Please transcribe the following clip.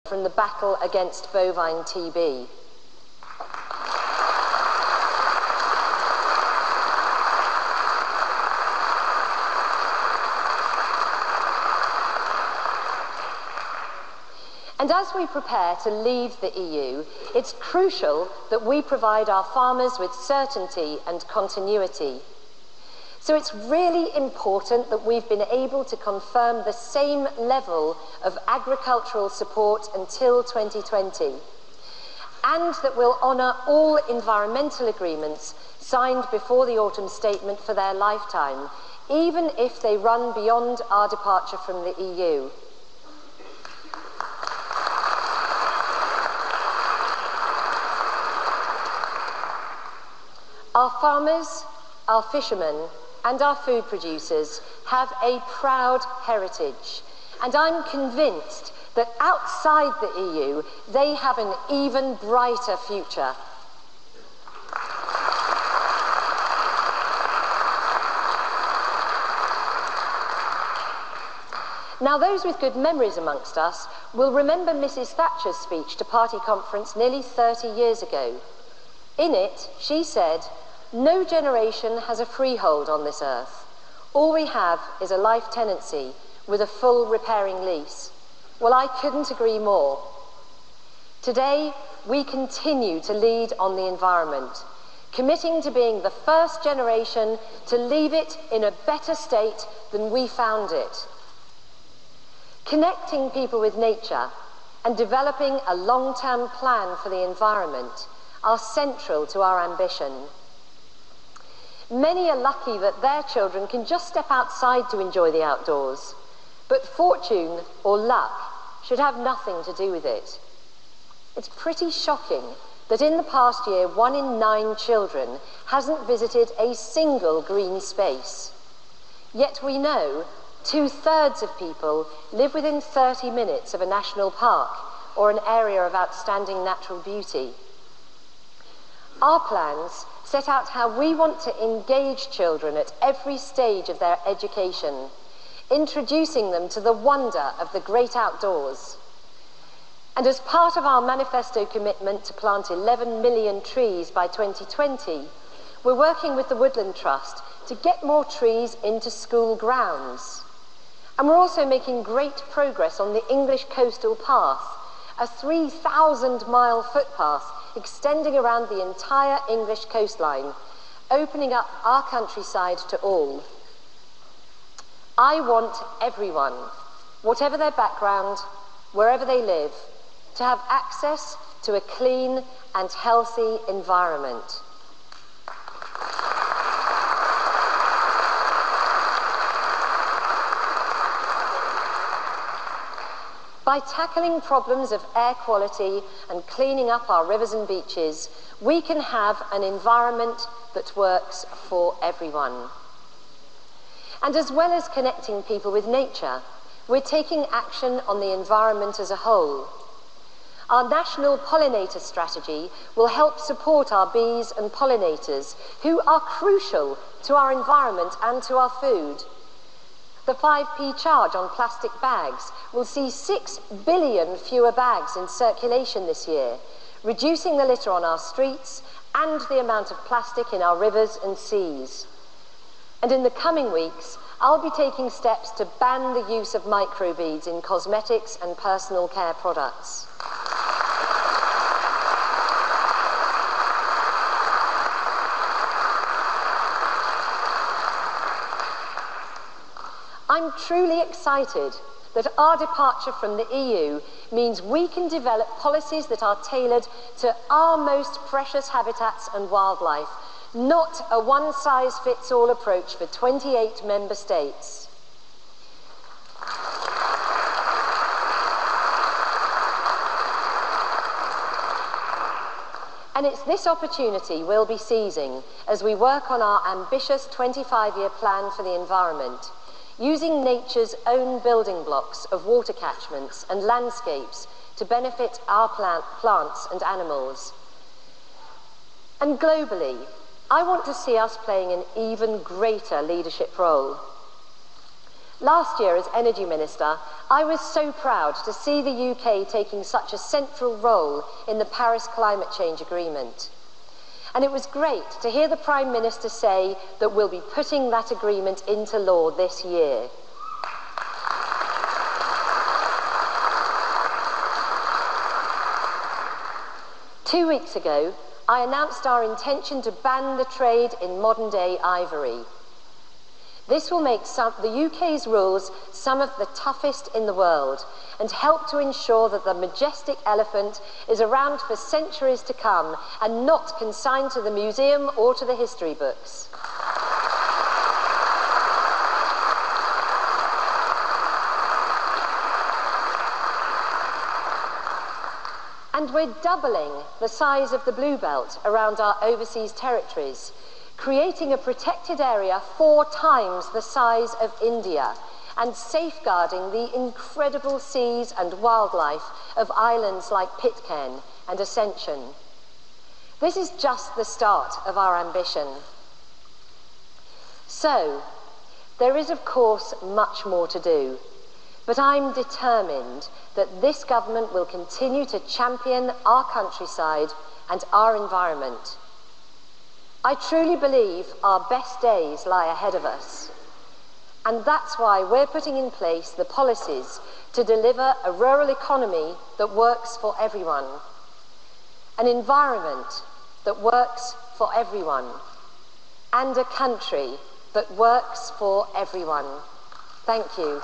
from the battle against bovine TB. And as we prepare to leave the EU, it's crucial that we provide our farmers with certainty and continuity. So it's really important that we've been able to confirm the same level of agricultural support until 2020, and that we'll honour all environmental agreements signed before the autumn statement for their lifetime, even if they run beyond our departure from the EU. Our farmers, our fishermen, and our food producers have a proud heritage, and I'm convinced that outside the EU, they have an even brighter future. Now, those with good memories amongst us will remember Mrs. Thatcher's speech to party conference nearly 30 years ago. In it, she said, "No generation has a freehold on this earth. All we have is a life tenancy with a full repairing lease." Well, I couldn't agree more. Today, we continue to lead on the environment, committing to being the first generation to leave it in a better state than we found it. Connecting people with nature and developing a long-term plan for the environment are central to our ambition. Many are lucky that their children can just step outside to enjoy the outdoors, but fortune or luck should have nothing to do with it. It's pretty shocking that in the past year, 1 in 9 children hasn't visited a single green space. Yet we know 2/3 of people live within 30 minutes of a national park or an area of outstanding natural beauty. Our plans set out how we want to engage children at every stage of their education, introducing them to the wonder of the great outdoors. And as part of our manifesto commitment to plant 11 million trees by 2020, we're working with the Woodland Trust to get more trees into school grounds. And we're also making great progress on the English Coastal Path, a 3,000-mile footpath extending around the entire English coastline, opening up our countryside to all. I want everyone, whatever their background, wherever they live, to have access to a clean and healthy environment. By tackling problems of air quality and cleaning up our rivers and beaches, we can have an environment that works for everyone. And as well as connecting people with nature, we're taking action on the environment as a whole. Our national pollinator strategy will help support our bees and pollinators, who are crucial to our environment and to our food. The 5p charge on plastic bags will see 6 billion fewer bags in circulation this year, reducing the litter on our streets and the amount of plastic in our rivers and seas. And in the coming weeks, I'll be taking steps to ban the use of microbeads in cosmetics and personal care products. I'm truly excited that our departure from the EU means we can develop policies that are tailored to our most precious habitats and wildlife, not a one-size-fits-all approach for 28 member states. And it's this opportunity we'll be seizing as we work on our ambitious 25-year plan for the environment, using nature's own building blocks of water catchments and landscapes to benefit our plants and animals. And globally, I want to see us playing an even greater leadership role. Last year, as Energy Minister, I was so proud to see the UK taking such a central role in the Paris Climate Change Agreement. And it was great to hear the Prime Minister say that we'll be putting that agreement into law this year. Two weeks ago, I announced our intention to ban the trade in modern-day ivory. This will make the UK's rules some of the toughest in the world and help to ensure that the majestic elephant is around for centuries to come and not consigned to the museum or to the history books. And we're doubling the size of the blue belt around our overseas territories, creating a protected area 4 times the size of India and safeguarding the incredible seas and wildlife of islands like Pitcairn and Ascension. This is just the start of our ambition. So, there is of course much more to do, but I'm determined that this government will continue to champion our countryside and our environment. I truly believe our best days lie ahead of us. And that's why we're putting in place the policies to deliver a rural economy that works for everyone, an environment that works for everyone, and a country that works for everyone. Thank you.